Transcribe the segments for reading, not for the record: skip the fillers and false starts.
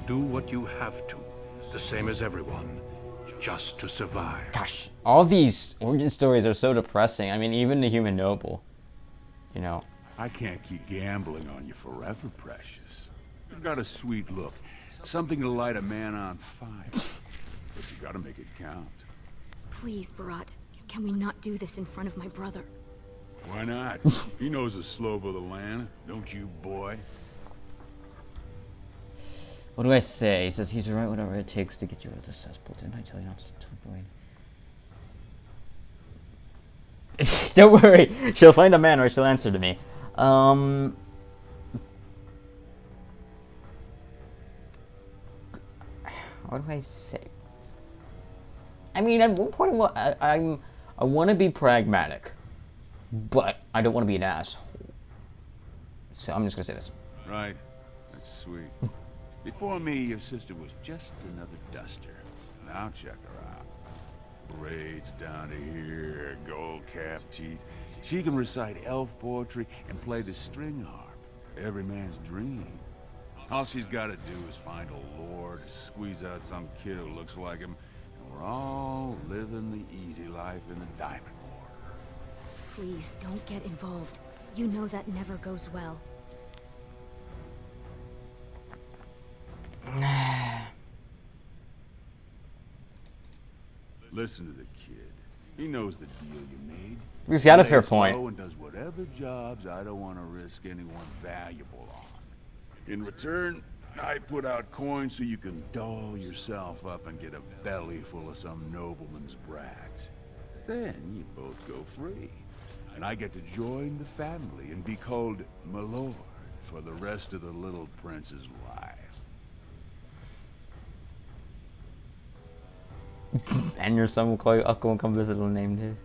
do what you have to, the same as everyone, just to survive. Gosh, all these origin stories are so depressing. I mean, even the human noble, you know. I can't keep gambling on you forever, Precious. You've got a sweet look. Something to light a man on fire. But you gotta make it count. Please, Barat. Can we not do this in front of my brother? Why not? He knows the slope of the land, don't you, boy? What do I say? He says he's right, whatever it takes to get you out of the cesspool. Didn't I tell you not to avoid? Don't worry, she'll find a man or she'll answer to me. What do I say? I mean, at one point, I want to be pragmatic, but I don't want to be an asshole. So I'm just gonna say this. Right. That's sweet. Before me, your sister was just another duster. Now check her out. Braids down to here, gold-capped teeth. She can recite elf poetry and play the string harp. Every man's dream. All she's got to do is find a lord, squeeze out some kid who looks like him, and we're all living the easy life in the Diamond War. Please, don't get involved. You know that never goes well. Listen to the kid. He knows the deal you made. He's got a fair Lays point. low and does whatever jobs I don't want to risk anyone valuable on. In return, I put out coins so you can doll yourself up and get a belly full of some nobleman's brats. Then you both go free. And I get to join the family and be called my lord for the rest of the little prince's life. And your son will call you uncle and come visit on name days.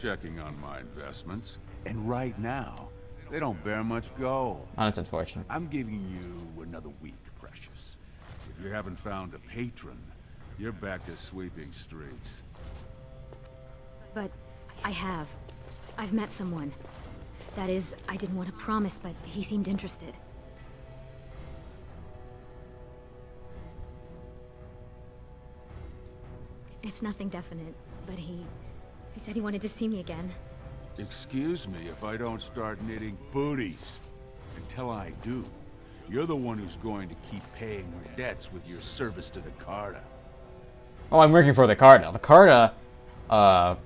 Checking on my investments. And right now, they don't bear much gold. Oh, that's unfortunate. I'm giving you another week, Precious. If you haven't found a patron, you're back to sweeping streets. But I have. I've met someone. That is, I didn't want to promise, but he seemed interested. It's nothing definite, but he said he wanted to see me again. Excuse me if I don't start knitting booties. Until I do, you're the one who's going to keep paying her debts with your service to the Carta. Oh, I'm working for the Carta. The Carta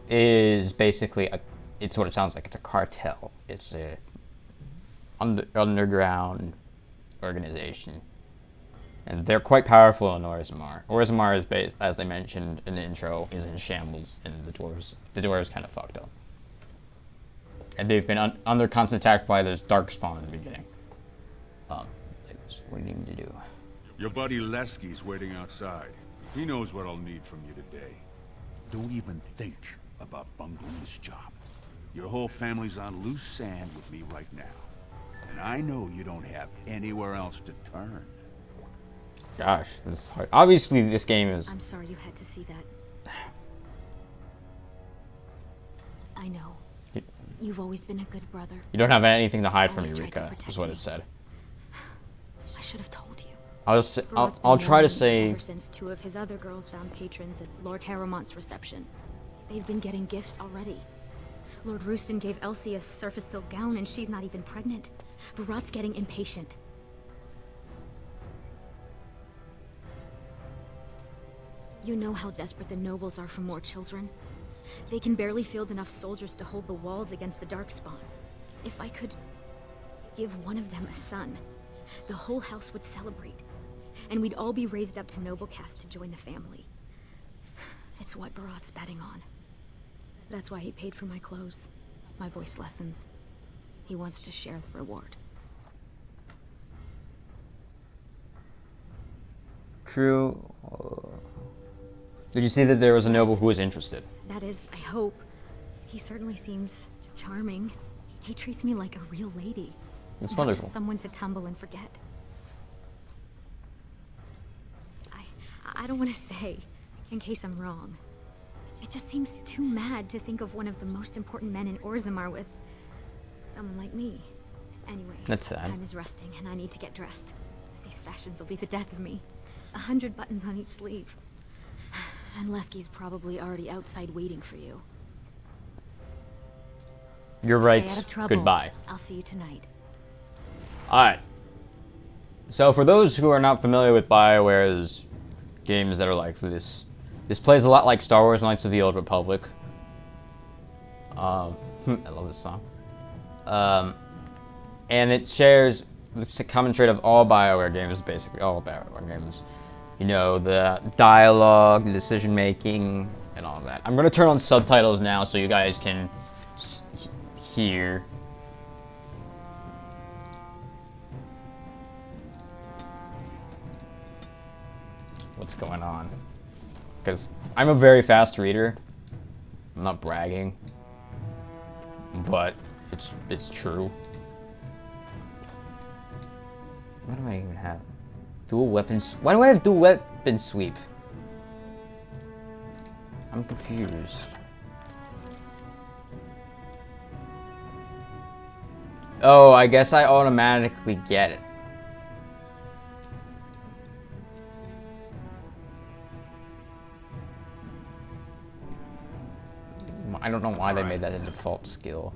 is basically it's what it sounds like. It's a cartel. It's a underground organization. And they're quite powerful in Orzammar. Orzammar is based, as they mentioned in the intro, is in shambles, and the dwarves kind of fucked up. And they've been under constant attack by this Darkspawn in the beginning. What do you need to do? Your buddy Lesky's waiting outside. He knows what I'll need from you today. Don't even think about bungling this job. Your whole family's on loose sand with me right now. And I know you don't have anywhere else to turn. Gosh, this is hard. Obviously, this game is... I'm sorry you had to see that. I know. You've always been a good brother. You don't have anything to hide from me, Always tried to Rika, protect is what me. it said. I should have told you. I'll Been try to lonely say... ever since two of his other girls found patrons at Lord Harrowmont's reception. They've been getting gifts already. Lord Rooston gave Elsie a surface silk gown and she's not even pregnant. Barat's getting impatient. You know how desperate the nobles are for more children. They can barely field enough soldiers to hold the walls against the Darkspawn. If I could give one of them a son, the whole house would celebrate. And we'd all be raised up to noble caste to join the family. It's what Barat's betting on. That's why he paid for my clothes, my voice lessons. He wants to share the reward. True. Did you see that there was a noble who was interested? That is, I hope. He certainly seems charming. He treats me like a real lady. That's Not wonderful. just someone to tumble and forget. I don't want to say, in case I'm wrong. It just seems too mad to think of one of the most important men in Orzammar with someone like me. Anyway, That's sad. time is resting and I need to get dressed. These fashions will be the death of me. 100 buttons on each sleeve. And Lesky's probably already outside waiting for you. You're Stay right. out of trouble. Goodbye. I'll see you tonight. Alright. So for those who are not familiar with BioWare's games that are like this plays a lot like Star Wars Knights of the Old Republic. I love this song. And it shares the common trait of all BioWare games, basically all BioWare games. You know, the dialogue, the decision making, and all that. I'm gonna turn on subtitles now so you guys can hear. What's going on? Because I'm a very fast reader. I'm not bragging, but it's true. What do I even have? Dual weapons. Why do I have dual weapon sweep? I'm confused. Oh, I guess I automatically get it. I don't know why they made that a default skill.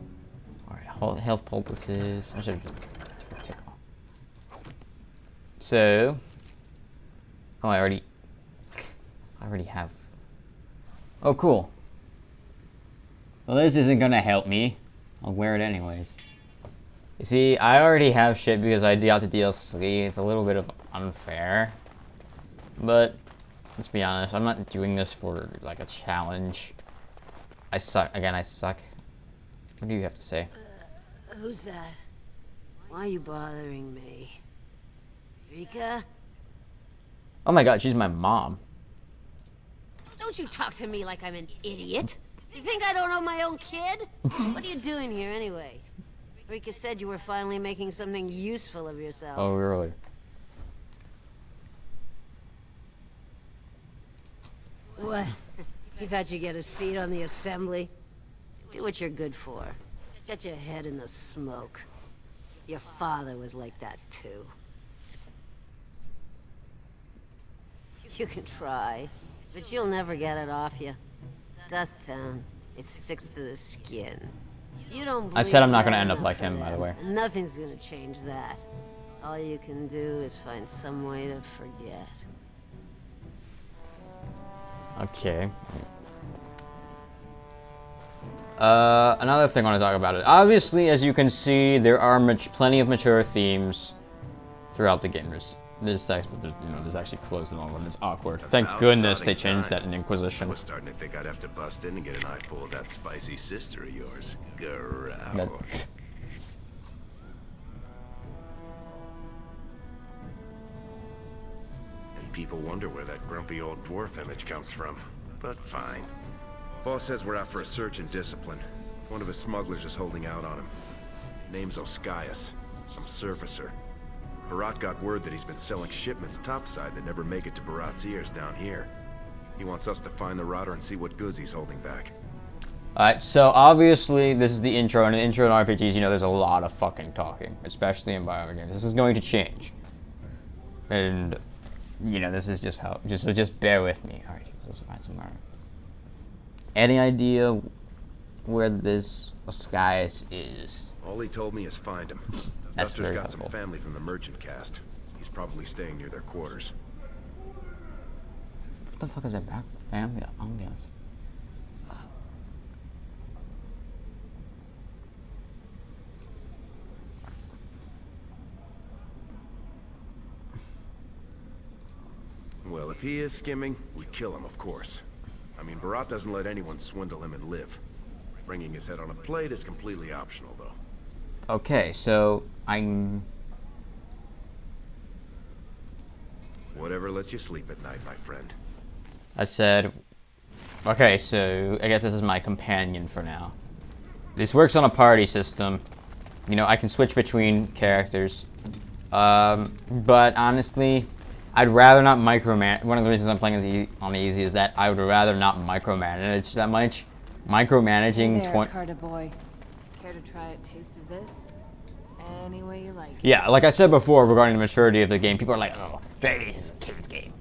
Alright, health poultices. I should have just tick off. So, oh, I already have. Oh, cool. Well, this isn't gonna help me. I'll wear it anyways. You see, I already have shit because I got the DLC. It's a little bit of unfair, but let's be honest. I'm not doing this for like a challenge. I suck. Again, I suck. What do you have to say? Who's that? Why are you bothering me? Rika? Oh my god, she's my mom. Don't you talk to me like I'm an idiot. You think I don't know my own kid? What are you doing here anyway? Rika said you were finally making something useful of yourself. Oh, really? What? You thought you'd get a seat on the assembly? Do what you're good for. Get your head in the smoke. Your father was like that too. You can try, but you'll never get it off you. Dust Town, it sticks to the skin. You don't. I said I'm not breathe gonna end up enough like for him, by the them, way. and nothing's gonna change that. All you can do is find some way to forget. Okay. Another thing I want to talk about it. Obviously, as you can see, there are plenty of mature themes throughout the game. There's text, but there's actually clothes and all of them. It's awkward. Thank goodness they changed that in I Inquisition. was starting to think I'd have to bust in and get an eyeful of that spicy sister of yours. Growl. That- And people wonder where that grumpy old dwarf image comes from. But fine. Boss says we're out for a search and discipline. One of his smugglers is holding out on him. Name's Oskias. Some surfacer. Barat got word that he's been selling shipments topside that never make it to Barat's ears down here. He wants us to find the rotter and see what goods he's holding back. Alright, so obviously this is the intro, and in the intro in RPGs, there's a lot of fucking talking, especially in BioWare games. This is going to change. And, this is just how, just bear with me. Alright, let's find somewhere. Any idea where this Oskias is? All he told me is find him. That's Duster's very got some helpful. family from the merchant caste. He's probably staying near their quarters. What the fuck is that ambiance? Well, if he is skimming, we kill him, of course. I mean, Barat doesn't let anyone swindle him and live. Bringing his head on a plate is completely optional, though. Okay, so I'm... Whatever lets you sleep at night, my friend. I said... Okay, so I guess this is my companion for now. This works on a party system. I can switch between characters. But honestly, I'd rather not micromanage. One of the reasons I'm playing on the easy is that I would rather not micromanage that much. Micromanaging Hey there, Carter boy. Care to try a taste of this? any way you like. Yeah, like I said before regarding the maturity of the game, people are like, oh, Dragon is a kid's game.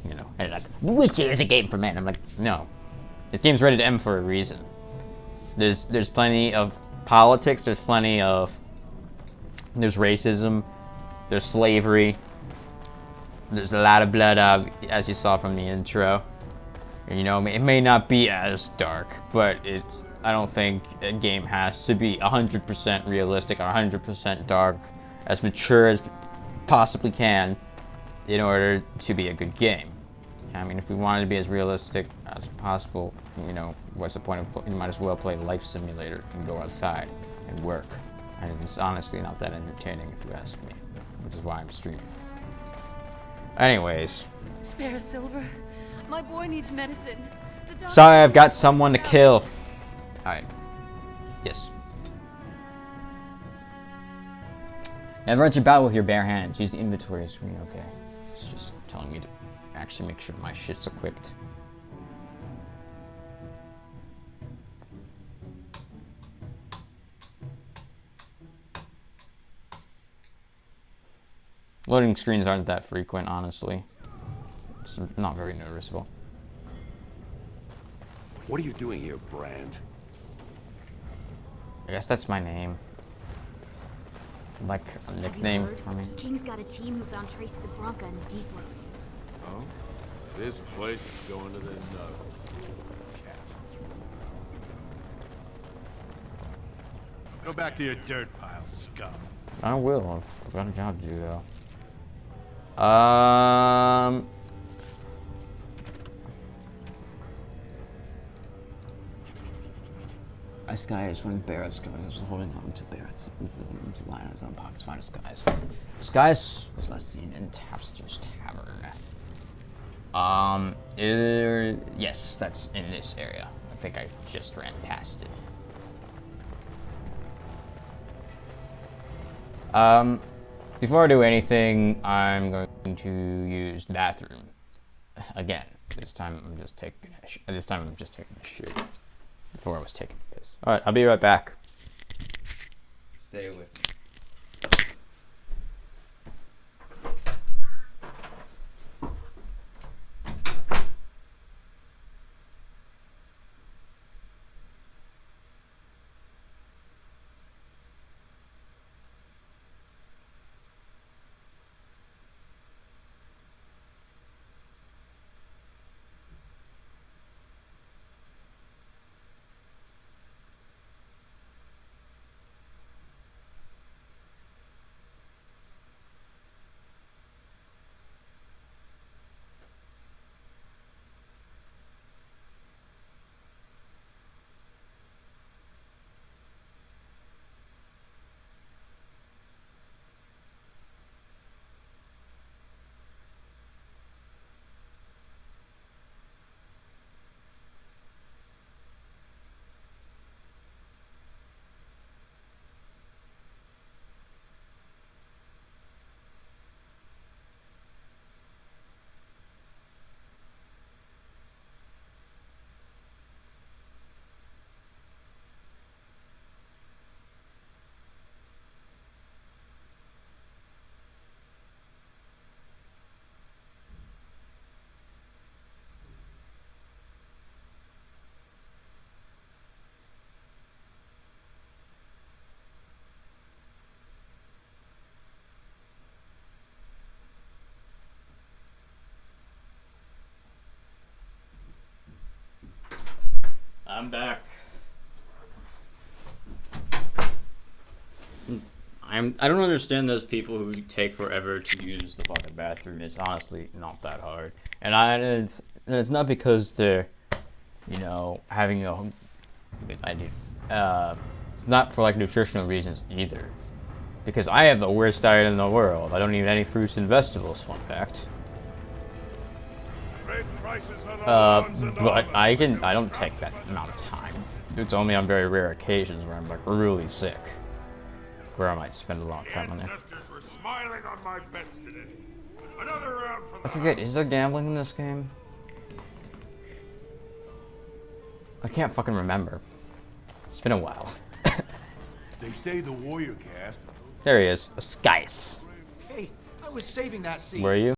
You know, and like, Witcher is a game for men. I'm like, no. This game's rated M for a reason. There's plenty of politics, there's racism, there's slavery, there's a lot of blood, as you saw from the intro. You know, it may not be as dark, but I don't think a game has to be 100% realistic or 100% dark, as mature as possibly can, in order to be a good game. I mean, if we wanted to be as realistic as possible, you know, what's the point of, you might as well play Life Simulator and go outside and work. And it's honestly not that entertaining if you ask me, which is why I'm streaming. Anyways. Spare Silver. My boy needs medicine. Sorry, I've got someone to kill. Alright. Yes. Never enter battle with your bare hands. Use the inventory screen. Okay. It's just telling me to actually make sure my shit's equipped. Loading screens aren't that frequent, honestly. It's not very noticeable. What are you doing here, Brand? I guess that's my name. Like a nickname for me. King's got a team who found traces of Bronca in the deep roads. Oh? This place is going to the nose. Go back to your dirt pile, scum. I will. I've got a job to do, though. Skies when Barrett's was holding on to Barrett's lying in his own pockets. Find Skies. Skies was last seen in Tapster's Tavern. Yes, that's in this area. I think I just ran past it. Before I do anything, I'm going to use the bathroom again. This time I'm just taking a shit. Before I was taking a piss. All right, I'll be right back. Stay with me. I'm back. I don't understand those people who take forever to use the fucking bathroom. It's honestly not that hard, and it's not because they're, you know, having a good idea. It's not for like nutritional reasons either, because I have the worst diet in the world. I don't eat any fruits and vegetables. Fun fact. But I don't take that amount of time. It's only on very rare occasions where I'm like really sick, where I might spend a long time on there. I forget, is there gambling in this game? I can't fucking remember. It's been a while. They say the warrior caste There he is. Skies. Hey, I was saving that scene. Were you?